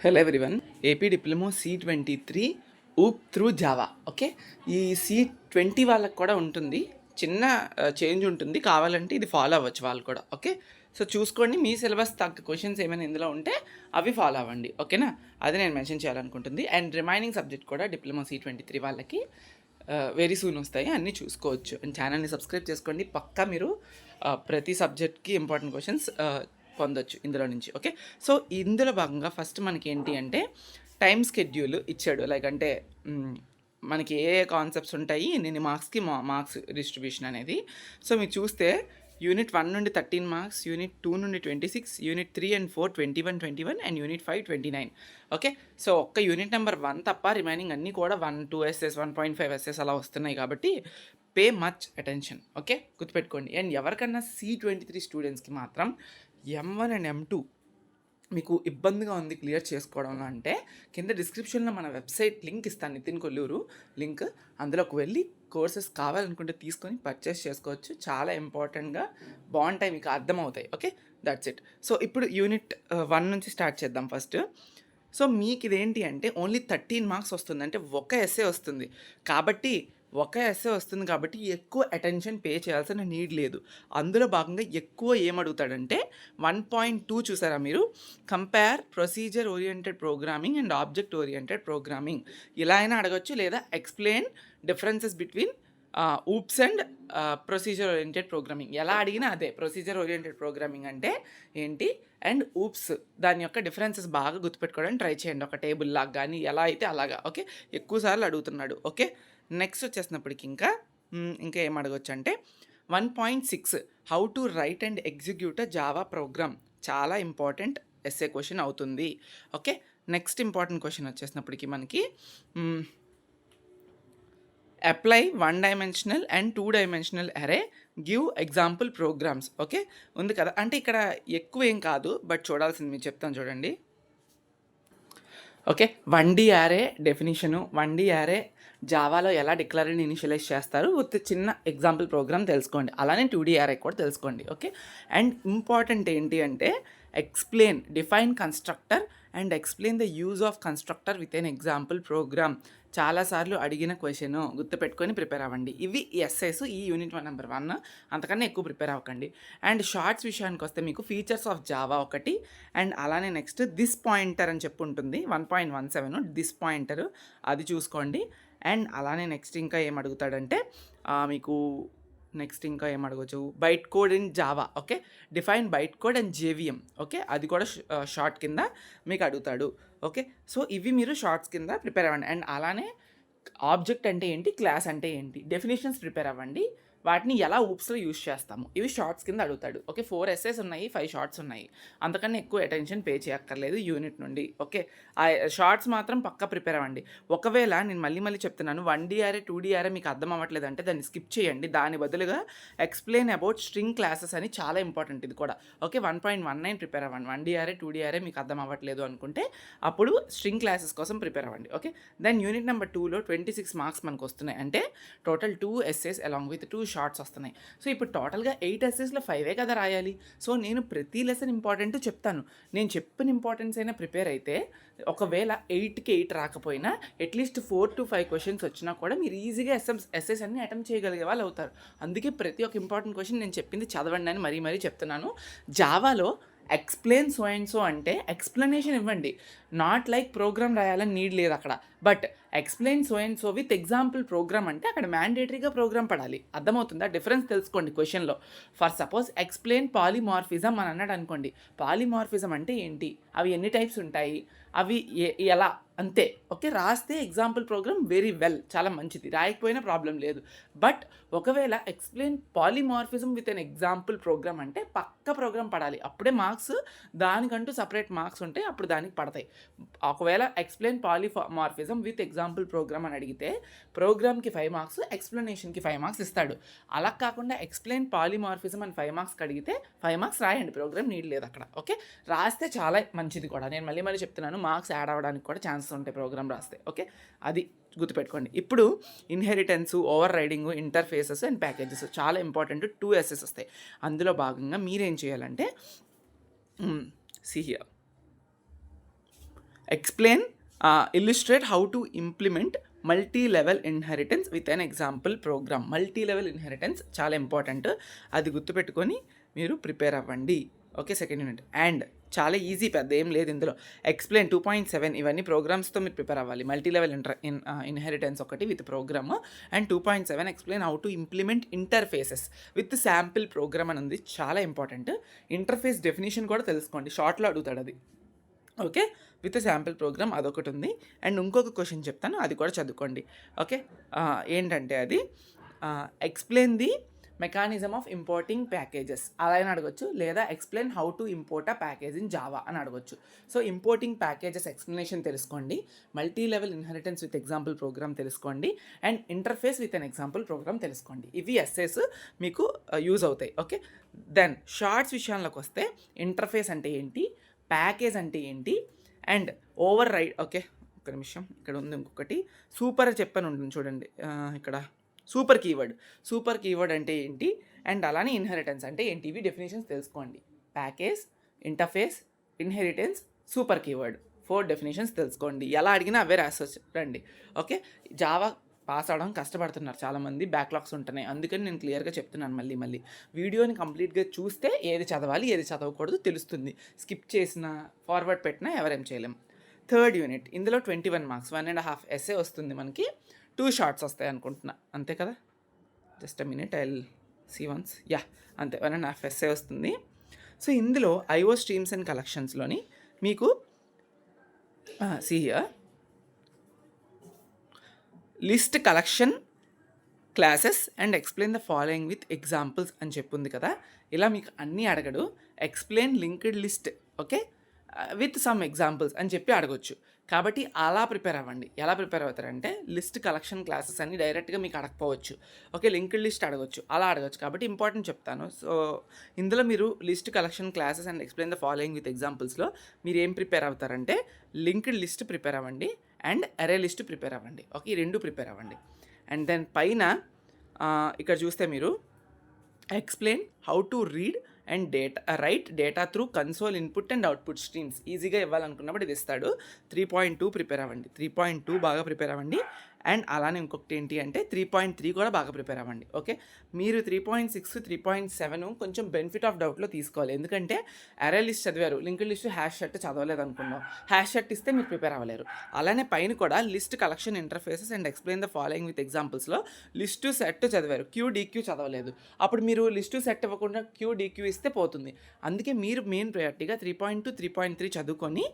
Hello everyone, AP diploma C23 OOP through Java. Okay, ఈ C20 వాళ్ళకి కూడా ఉంటుంది, చిన్న చేంజ్ ఉంటుంది. కావాలంటే ఇది ఫాలో అవ్వచ్చు వాళ్ళు కూడా. ఓకే, సో చూసుకోండి, మీ సిలబస్ తగ్గ క్వశ్చన్స్ ఏమైనా ఇందులో ఉంటే అవి ఫాలో అవ్వండి. ఓకేనా, అది నేను మెన్షన్ చేయాలనుకుంటుంది. అండ్ రిమైనింగ్ సబ్జెక్ట్ కూడా డిప్లొమా C23 వాళ్ళకి వెరీ సూన్ వస్తాయి, అన్నీ చూసుకోవచ్చు. అండ్ ఛానల్ని సబ్స్క్రైబ్ చేసుకోండి. పక్కా మీరు ప్రతి సబ్జెక్ట్కి ఇంపార్టెంట్ క్వశ్చన్స్ పొందొచ్చు ఇందులో నుంచి. ఓకే, సో ఇందులో భాగంగా ఫస్ట్ మనకి ఏంటి అంటే టైం స్కెడ్యూల్ ఇచ్చాడు. లైక్ అంటే మనకి ఏ ఏ కాన్సెప్ట్స్ ఉంటాయి, ఎన్ని మార్క్స్కి మార్క్స్ డిస్ట్రిబ్యూషన్ అనేది. సో మీరు చూస్తే యూనిట్ 1 నుండి 13 మార్క్స్, యూనిట్ 2 నుండి 26, unit 3 and 4 21 and unit 5 29. Okay, so ఒక్క యూనిట్ నెంబర్ 1 తప్ప రిమైనింగ్ అన్నీ కూడా 1-2 ఎస్ఎస్ 1.5 ఎస్ఎస్ అలా వస్తున్నాయి. కాబట్టి పే మచ్ అటెన్షన్. ఓకే, గుర్తుపెట్టుకోండి. అండ్ ఎవరికన్నా C23 స్టూడెంట్స్కి మాత్రం M1 అండ్ M2 మీకు ఇబ్బందిగా ఉంది క్లియర్ చేసుకోవడంలో అంటే కింద డిస్క్రిప్షన్లో మన వెబ్సైట్ లింక్ ఇస్తాను, నితిన్ కొల్లూరు లింక్. అందులోకి వెళ్ళి కోర్సెస్ కావాలనుకుంటే తీసుకొని పర్చేస్ చేసుకోవచ్చు. చాలా ఇంపార్టెంట్గా బాగుంటాయి, మీకు అర్థమవుతాయి. Okay, that's it. సో ఇప్పుడు యూనిట్ 1 నుంచి స్టార్ట్ చేద్దాం ఫస్ట్. సో మీకు ఇదేంటి అంటే ఓన్లీ 13 మార్క్స్ వస్తుంది, అంటే ఒక ఎస్సే వస్తుంది. కాబట్టి ఒక ఎస్సే వస్తుంది కాబట్టి ఎక్కువ అటెన్షన్ పే చేయాల్సిన నీడ్ లేదు. అందులో భాగంగా ఎక్కువ ఏమడుగుతాడంటే 1.2 చూసారా మీరు, compare procedure oriented programming and object oriented programming. ఇలా అయినా అడగచ్చు, లేదా explain differences between oops and procedure oriented programming. ఎలా అడిగినా అదే. ప్రొసీజర్ ఓరియంటెడ్ ప్రోగ్రామింగ్ అంటే ఏంటి, అండ్ ఊప్స్ దాని యొక్క డిఫరెన్సెస్ బాగా గుర్తుపెట్టుకోవడానికి ట్రై చేయండి, ఒక టేబుల్ లాగా కానీ ఎలా అయితే అలాగా. ఓకే, ఎక్కువసార్లు అడుగుతున్నాడు. ఓకే, నెక్స్ట్ వచ్చేసినప్పటికి ఇంకా ఏం అడగచ్చు అంటే 1.6 how to write and execute a Java program. చాలా ఇంపార్టెంట్ ఎస్ఏ క్వశ్చన్ అవుతుంది. ఓకే, నెక్స్ట్ ఇంపార్టెంట్ క్వశ్చన్ వచ్చేసినప్పటికి మనకి apply 1 dimensional and 2 dimensional array, give example programs. Okay, ఉంది కదా. అంటే ఇక్కడ ఎక్కువ ఏం కాదు, బట్ చూడాల్సింది మీరు చెప్తాను చూడండి. ఓకే, 1D యారే డెఫినిషను, 1D యారే జావాలో ఎలా డిక్లరేషన్ ఇనిషియలైజ్ చేస్తారు విత్ చిన్న ఎగ్జాంపుల్ ప్రోగ్రామ్ తెలుసుకోండి. అలానే 2D యారే కూడా తెలుసుకోండి. ఓకే, అండ్ ఇంపార్టెంట్ ఏంటి అంటే explain, define constructor and explain the use of constructor with an example programme. చాలాసార్లు అడిగిన క్వశ్చన్, గుర్తుపెట్టుకొని ప్రిపేర్ అవ్వండి. ఇవి ఎస్ఐస్ ఈ యూనిట్ 1 నెంబర్ 1, అంతకన్నా ఎక్కువ ప్రిపేర్ అవ్వకండి. అండ్ షార్ట్స్ విషయానికి వస్తే మీకు ఫీచర్స్ ఆఫ్ జావా ఒకటి, అండ్ అలానే నెక్స్ట్ దిస్ పాయింటర్ అని చెప్పి ఉంటుంది 1.17 దిస్ పాయింటర్, అది చూసుకోండి. అండ్ అలానే నెక్స్ట్ ఇంకా ఏం అడుగుతాడంటే మీకు నెక్స్ట్ ఇంకా ఏం అడగచ్చు, byte code in Java. Okay, define byte code and JVM. Okay, అది కూడా షార్ట్ కింద మీకు అడుగుతాడు. ఓకే, సో ఇవి మీరు షార్ట్స్ కింద ప్రిపేర్ అవ్వండి. అండ్ అలానే ఆబ్జెక్ట్ అంటే ఏంటి, క్లాస్ అంటే ఏంటి, డెఫినేషన్స్ ప్రిపేర్ అవ్వండి. వాటిని ఎలా ఊప్స్లో యూజ్ చేస్తాము, ఇవి షార్ట్స్ కింద అడుగుతాడు. ఓకే, 4 ఎస్సేస్ ఉన్నాయి, 5 షార్ట్స్ ఉన్నాయి, అంతకన్నా ఎక్కువ అటెన్షన్ పే చేయక్కర్లేదు యూనిట్ నుండి. ఓకే, ఆ షార్ట్స్ మాత్రం పక్కా ప్రిపేర్ అవ్వండి. ఒకవేళ నేను మళ్ళీ చెప్తున్నాను 1D యారే 2D యారే మీకు అర్థం అవ్వట్లేదు అంటే దాన్ని స్కిప్ చేయండి. దాని బదులుగా ఎక్స్ప్లెయిన్ అబౌట్ స్ట్రింగ్ క్లాసెస్ అని చాలా ఇంపార్టెంట్, ఇది కూడా. ఓకే, 1.19 ప్రిపేర్ అవ్వండి. 1D యారే 2D యారే మీకు అర్థం అవ్వట్లేదు అనుకుంటే అప్పుడు స్ట్రింగ్ క్లాసెస్ కోసం ప్రిపేర్ అవ్వండి. ఓకే, దెన్ యూనిట్ నెంబర్ 2లో 26 మార్క్స్ మనకు వస్తున్నాయి, అంటే total 2 essays along with 2 shorts వస్తున్నాయి. సో ఇప్పుడు టోటల్గా 8 ఎస్సేస్లో 5 కదా రాయాలి. సో నేను ప్రతి లెసన్ ఇంపార్టెంట్ చెప్తాను. నేను చెప్పిన ఇంపార్టెన్స్ అయినా ప్రిపేర్ అయితే ఒకవేళ 8కి 8 రాకపోయినా అట్లీస్ట్ 4 to 5 క్వశ్చన్స్ వచ్చినా కూడా మీరు ఈజీగా ఎస్ఎస్ అన్ని అటెంప్ట్ చేయగలిగే వాళ్ళు అవుతారు. అందుకే ప్రతి ఒక్క ఇంపార్టెంట్ క్వశ్చన్ నేను చెప్పింది చదవండి అని మరీ చెప్తున్నాను. జావాలో ఎక్స్ప్లెయిన్ సో అండ్ సో అంటే ఎక్స్ప్లెనేషన్ ఇవ్వండి, నాట్ లైక్ ప్రోగ్రామ్ రాయాలని నీడ్ లేదు అక్కడ. But explain so and so with example programme అంటే అక్కడ మ్యాండేటరీగా ప్రోగ్రామ్ పడాలి. అర్థమవుతుందా? డిఫరెన్స్ తెలుసుకోండి క్వశ్చన్లో. ఫర్ సపోజ్ ఎక్స్ప్లెయిన్ పాలిమార్ఫిజం అని అన్నాడు అనుకోండి. పాలిమార్ఫిజం అంటే ఏంటి, అవి ఎన్ని టైప్స్ ఉంటాయి, అవి ఎలా, అంతే. ఓకే, రాస్తే ఎగ్జాంపుల్ ప్రోగ్రామ్ వెరీ వెల్, చాలా మంచిది. రాయకపోయినా ప్రాబ్లం లేదు. బట్ ఒకవేళ explain polymorphism with an example programme అంటే పక్క ప్రోగ్రామ్ పడాలి. అప్పుడే మార్క్స్, దానికంటూ సపరేట్ మార్క్స్ ఉంటాయి, అప్పుడు దానికి పడతాయి. ఒకవేళ explain polymorphism with example programme అని అడిగితే ప్రోగ్రామ్కి 5 మార్క్స్, ఎక్స్ప్లెనేషన్కి 5 మార్క్స్ ఇస్తాడు. అలా కాకుండా ఎక్స్ప్లెయిన్ పాలిమార్ఫిజం అని 5 మార్క్స్కి అడిగితే 5 మార్క్స్ రాయండి, ప్రోగ్రామ్ నీడ్ లేదు అక్కడ. ఓకే, రాస్తే చాలా మంచిది కూడా. నేను మళ్ళీ చెప్తున్నాను, మార్క్స్ యాడ్ అవ్వడానికి కూడా ఛాన్సెస్ ఉంటాయి ప్రోగ్రామ్ రాస్తే. ఓకే, అది గుర్తుపెట్టుకోండి. ఇప్పుడు inheritance, over riding, interfaces and packages చాలా ఇంపార్టెంట్. 2 ఎస్ఎస్ వస్తాయి. అందులో భాగంగా మీరేం చేయాలంటే here explain illustrate how to implement multi level inheritance with an example programme. Multi level inheritance చాలా ఇంపార్టెంట్, అది గుర్తుపెట్టుకొని మీరు ప్రిపేర్ అవ్వండి. Okay, second unit. అండ్ చాలా ఈజీ, పెద్ద ఏం లేదు ఇందులో. ఎక్స్ప్లెయిన్ 2.7 ఇవన్నీ ప్రోగ్రామ్స్తో మీరు ప్రిపేర్ అవ్వాలి. మల్టీ లెవెల్ ఇన్హెరిటెన్స్ ఒకటి with program, and 2.7 explain how to implement interfaces with sample program అని ఉంది, చాలా ఇంపార్టెంట్. ఇంటర్ఫేస్ డెఫినేషన్ కూడా తెలుసుకోండి, షార్ట్లో అడుగుతాడు అది. ఓకే, విత్ శాంపిల్ ప్రోగ్రామ్ అదొకటి ఉంది. అండ్ ఇంకొక క్వశ్చన్ చెప్తాను, అది కూడా చదువుకోండి. ఓకే, ఏంటంటే అది explain the mechanism of importing packages అలా అని అడగొచ్చు, లేదా explain how to import a package in Java అని అడగొచ్చు. సో ఇంపోర్టింగ్ ప్యాకేజెస్ ఎక్స్ప్లెనేషన్ తెలుసుకోండి, multi level inheritance with example program తెలుసుకోండి, and interface with an example program తెలుసుకోండి. ఇవి ఎస్సేస్ మీకు యూజ్ అవుతాయి. ఓకే, దెన్ షార్ట్స్ విషయాల్లోకి వస్తే ఇంటర్ఫేస్ అంటే ఏంటి, ప్యాకేజ్ అంటే ఏంటి, అండ్ ఓవర్ రైడ్. ఓకే, ఒక నిమిషం, ఇక్కడ ఉంది ఇంకొకటి సూపర్ చెప్పని ఉంటుంది చూడండి, ఇక్కడ సూపర్ కీవర్డ్ అంటే ఏంటి, అండ్ అలానే ఇన్హెరిటెన్స్ అంటే ఏంటి, ఇవి డెఫినేషన్స్ తెలుసుకోండి. Package, interface, inheritance, super keyword, 4 definitions తెలుసుకోండి. ఎలా అడిగినా అవే రాసొచ్చు రండి. ఓకే, జావా పాస్ అవడం కష్టపడుతున్నారు చాలామంది, బ్యాక్లాగ్స్ ఉంటున్నాయి, అందుకని నేను క్లియర్గా చెప్తున్నాను. మళ్ళీ వీడియోని కంప్లీట్గా చూస్తే ఏది చదవాలి ఏది చదవకూడదు తెలుస్తుంది. స్కిప్ చేసినా ఫార్వర్డ్ పెట్టినా ఎవరేం చేయలేం. థర్డ్ యూనిట్, ఇందులో 21 మార్క్స్, 1.5 ఎస్ఏ వస్తుంది మనకి, 2 షార్ట్స్ వస్తాయి అనుకుంటున్నా, అంతే కదా. Just a minute, I will see once. Yeah, అంతే, 1.5 ఎస్ఏ వస్తుంది. సో ఇందులో ఐఓ స్ట్రీమ్స్ అండ్ కలెక్షన్స్లోని మీకు see here list collection classes and explain the following with examples అని చెప్పుంది కదా. ఇలా మీకు అన్నీ అడగడు, explain linked list okay with some examples అని చెప్పి అడగొచ్చు. కాబట్టి అలా ప్రిపేర్ అవ్వండి. ఎలా ప్రిపేర్ అవుతారంటే లిస్ట్ కలెక్షన్ క్లాసెస్ అన్ని డైరెక్ట్గా మీకు అడగపోవచ్చు. ఓకే, లింక్డ్ లిస్ట్ అడగొచ్చు, అలా అడగొచ్చు. కాబట్టి ఇంపార్టెంట్ చెప్తాను. సో ఇందులో మీరు list collection classes and explain the following with ఎగ్జాంపుల్స్లో మీరు ఏం ప్రిపేర్ అవుతారంటే లింక్డ్ లిస్ట్ ప్రిపేర్ అవ్వండి అండ్ అరే లిస్ట్ ప్రిపేర్ అవ్వండి. ఓకే, ఈ 2 ప్రిపేర్ అవ్వండి. అండ్ దెన్ పైన ఇక్కడ చూస్తే మీరు explain how to read and right data through console input and output streams ఈజీగా ఇవ్వాలనుకున్నప్పుడు ఇది ఇస్తాడు. 3.2 ప్రిపేర్ అవ్వండి, 3.2 బాగా ప్రిపేర్ అవ్వండి. అండ్ అలానే ఇంకొకటి ఏంటి అంటే 3.3 కూడా బాగా ప్రిపేర్ అవ్వండి. ఓకే, మీరు 3.6 3.7 కొంచెం బెనిఫిట్ ఆఫ్ డౌట్లో తీసుకోవాలి. ఎందుకంటే అరే లిస్ట్ చదివారు, లింక్డ్ లిస్ట్ హ్యాష్ షర్ట్ చదవలేదు అనుకున్నాం, హ్యాష్ షర్ట్ ఇస్తే మీరు ప్రిపేర్ అవ్వలేరు. అలానే పైన కూడా list collection interfaces and explain the following with ఎగ్జాంపుల్స్లో లిస్ట్ సెట్ చదివారు, క్యూ చదవలేదు. అప్పుడు మీరు లిస్ట్ సెట్ ఇవ్వకుండా క్యూ ఇస్తే పోతుంది. అందుకే మీరు మెయిన్ ప్రయారిటీగా 3.2 3.3 చదువుకొని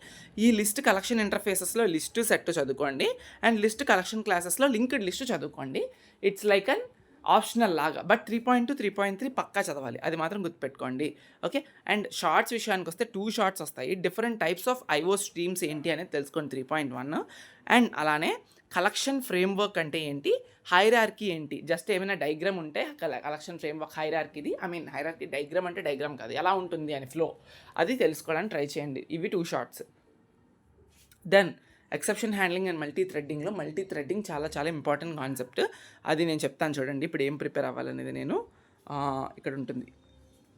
ఈ లిస్ట్ కలెక్షన్ ఇంటర్ఫేసెస్లో లిస్ట్ సెట్ చదువుకోండి అండ్ లిస్ట్ కలెక్షన్ క్లాసెస్లో లింక్డ్ లిస్ట్ చదువుకోండి. ఇట్స్ లైక్ అన్ ఆప్షనల్ లాగా, బట్ 3.2 3.3 పక్కా చదవాలి, అది మాత్రం గుర్తుపెట్టుకోండి. ఓకే, అండ్ షార్ట్స్ విషయానికి వస్తే 2 షార్ట్స్ వస్తాయి. Different types of IO streams ఏంటి అనేది తెలుసుకోండి 3.1. అండ్ అలానే కలెక్షన్ ఫ్రేమ్వర్క్ అంటే ఏంటి, హైరార్కీ ఏంటి, జస్ట్ ఏమైనా డైగ్రామ్ ఉంటే కలెక్షన్ ఫ్రేమ్వర్క్ హైరార్కీది, హైరార్కీ డైగ్రామ్ అంటే డైగ్రామ్ కాదు, ఎలా ఉంటుంది అని ఫ్లో, అది తెలుసుకోవడానికి ట్రై చేయండి. ఇవి 2 shorts. Then exception handling and multi threading చాలా చాలా ఇంపార్టెంట్ కాన్సెప్ట్, అది నేను చెప్తాను చూడండి. ఇప్పుడు ఏం ప్రిపేర్ అవ్వాలనేది నేను ఇక్కడ ఉంటుంది,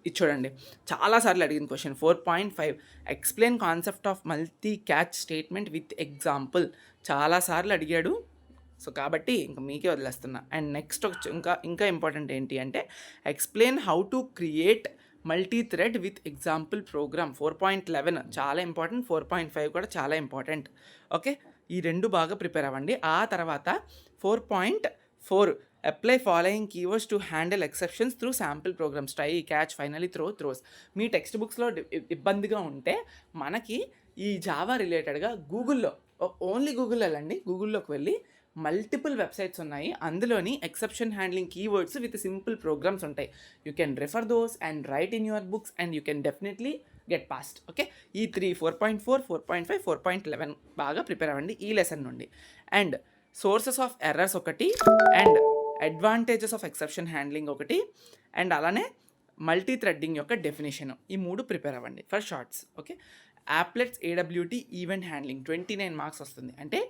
ఇది చూడండి. చాలాసార్లు అడిగిన question 4.5 explain concept of multi catch statement with example, చాలాసార్లు అడిగాడు. సో కాబట్టి ఇంకా మీకే వదిలేస్తున్నా. అండ్ నెక్స్ట్ ఇంకా ఇంపార్టెంట్ ఏంటి అంటే explain how to create multi thread with example programme. 4.11 చాలా ఇంపార్టెంట్, 4.5 కూడా చాలా ఇంపార్టెంట్. ఓకే, ఈ 2 బాగా ప్రిపేర్ అవ్వండి. ఆ తర్వాత 4.4 apply following keywords to handle exceptions through sample programs, try, catch, finally, throws. మీ టెక్స్ట్ బుక్స్లో ఇబ్బందిగా ఉంటే మనకి ఈ జావా రిలేటెడ్గా ఓన్లీ గూగుల్లో వెళ్ళండి, గూగుల్లోకి వెళ్ళి మల్టిపుల్ వెబ్సైట్స్ ఉన్నాయి, అందులోని exception handling keywords with simple programs ఉంటాయి. You can refer those and write in your books and you can definitely get passed. Okay, ఈ 4.4 4.5 4.11 బాగా ప్రిపేర్ అవ్వండి ఈ లెసన్ నుండి. అండ్ సోర్సెస్ ఆఫ్ ఎర్రర్స్ ఒకటి, and advantages of exception handling ఒకటి, and అలానే multi threading యొక్క డెఫినేషన్, ఈ 3 ప్రిపేర్ అవ్వండి for shorts. Okay, applets AWT event handling 29 marks వస్తుంది. అంటే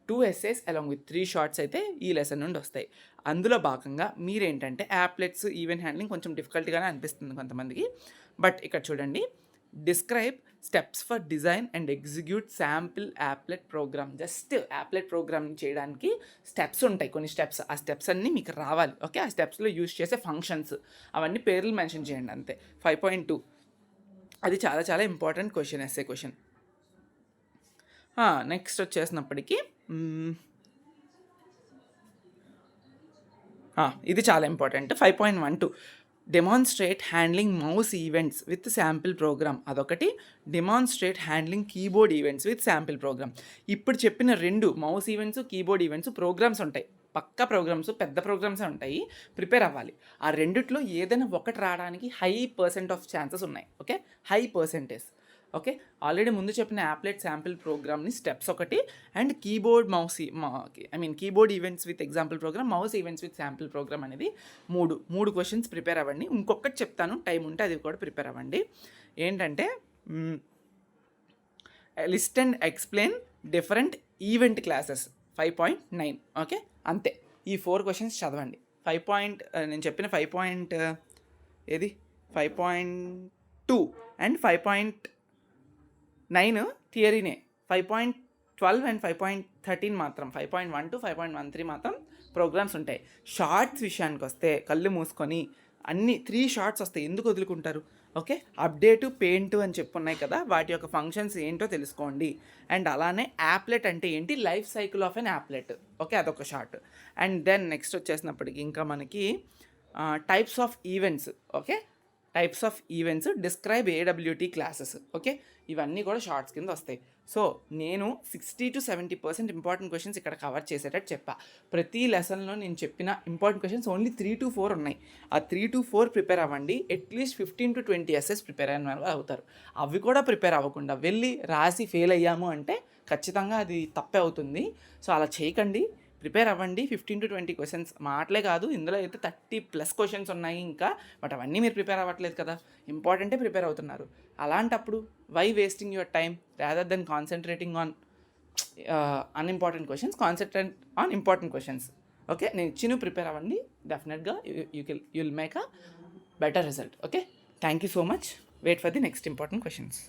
2 essays అలాంగ్ విత్ 3 షార్ట్స్ అయితే ఈ లెసన్ నుండి వస్తాయి. అందులో భాగంగా మీరేంటంటే యాప్లెట్స్ ఈవెంట్ హ్యాండ్లింగ్ కొంచెం డిఫికల్ట్గానే అనిపిస్తుంది కొంతమందికి, బట్ ఇక్కడ చూడండి describe steps for design and execute sample applet program. Just applet program చేయడానికి స్టెప్స్ ఉంటాయి, కొన్ని స్టెప్స్. ఆ స్టెప్స్ అన్నీ మీకు రావాలి. ఓకే, ఆ స్టెప్స్లో యూజ్ చేసే ఫంక్షన్స్ అవన్నీ పేర్లు మెన్షన్ చేయండి అంతే. 5.2 అది చాలా చాలా important question, SA question. Next వచ్చేసినప్పటికీ ఇది చాలా important. 5.12 demonstrate handling mouse events with sample program. అదొకటి. Demonstrate handling keyboard events with sample program. ఇప్పుడు చెప్పిన 2 mouse events, keyboard events programs ఉంటాయి, పక్క ప్రోగ్రామ్స్, పెద్ద ప్రోగ్రామ్సే ఉంటాయి. ప్రిపేర్ అవ్వాలి. ఆ రెండిట్లో ఏదైనా ఒకటి రావడానికి హై పర్సెంట్ ఆఫ్ ఛాన్సెస్ ఉన్నాయి. Okay, high percentage. Okay, already ముందు చెప్పిన యాప్లెట్ శాంపిల్ ప్రోగ్రామ్ని స్టెప్స్ ఒకటి, and keyboard keyboard events with example program, mouse events with sample program అనేది 3 క్వశ్చన్స్ ప్రిపేర్ అవ్వండి. ఇంకొకటి చెప్తాను, టైం ఉంటే అది కూడా ప్రిపేర్ అవ్వండి. ఏంటంటే list and explain different event classes 5.9. Okay, అంతే. ఈ 4 క్వశ్చన్స్ చదవండి. నేను చెప్పిన 5.2 అండ్ 5.9 థియరీనే. 5.12 అండ్ 5.13 మాత్రం, 5.12, 5.13 మాత్రం ప్రోగ్రామ్స్ ఉంటాయి. షార్ట్స్ విషయానికి వస్తే కళ్ళు మూసుకొని అన్ని 3 షార్ట్స్ వస్తాయి. ఎందుకు వదులుకుంటారు? ఓకే, అప్డేటు, పెయింట్ అని చెప్పున్నాయి కదా, వాటి యొక్క ఫంక్షన్స్ ఏంటో తెలుసుకోండి. అండ్ అలానే యాప్లెట్ అంటే ఏంటి, life cycle of an applet. Okay, అదొక షార్ట్. అండ్ దెన్ నెక్స్ట్ వచ్చేసినప్పటికి ఇంకా మనకి types of events. Okay, types of events, describe AWT classes. Okay, ఇవన్నీ కూడా షార్ట్స్ కింద వస్తాయి. సో నేను 60 to 70% ఇంపార్టెంట్ క్వశ్చన్స్ ఇక్కడ కవర్ చేసేటట్టు చెప్పా. ప్రతి లెసన్లో నేను చెప్పిన ఇంపార్టెంట్ క్వశ్చన్స్ ఓన్లీ 3 to 4 ఉన్నాయి. ఆ 3 to 4 ప్రిపేర్ అవ్వండి. అట్లీస్ట్ 15 to 20 ఎస్ఎస్ ప్రిపేర్ అయిన వాళ్ళు అవుతారు. అవి కూడా ప్రిపేర్ అవ్వకుండా వెళ్ళి రాసి ఫెయిల్ అయ్యాము అంటే ఖచ్చితంగా అది తప్పే అవుతుంది. సో అలా చేయకండి, ప్రిపేర్ అవ్వండి. 15 to 20 క్వశ్చన్స్ మాటలే కాదు, ఇందులో అయితే 30+ క్వశ్చన్స్ ఉన్నాయి ఇంకా. బట్ అవన్నీ మీరు ప్రిపేర్ అవ్వట్లేదు కదా, ఇంపార్టెంటే ప్రిపేర్ అవుతున్నారు. అలాంటప్పుడు why wasting your time rather than concentrating on unimportant questions, concentrate on important questions. Okay, నేను ఇచ్చిన ప్రిపేర్ అవ్వండి. డెఫినెట్గా you will make a better result. Okay, thank you so much. Wait for the next important questions.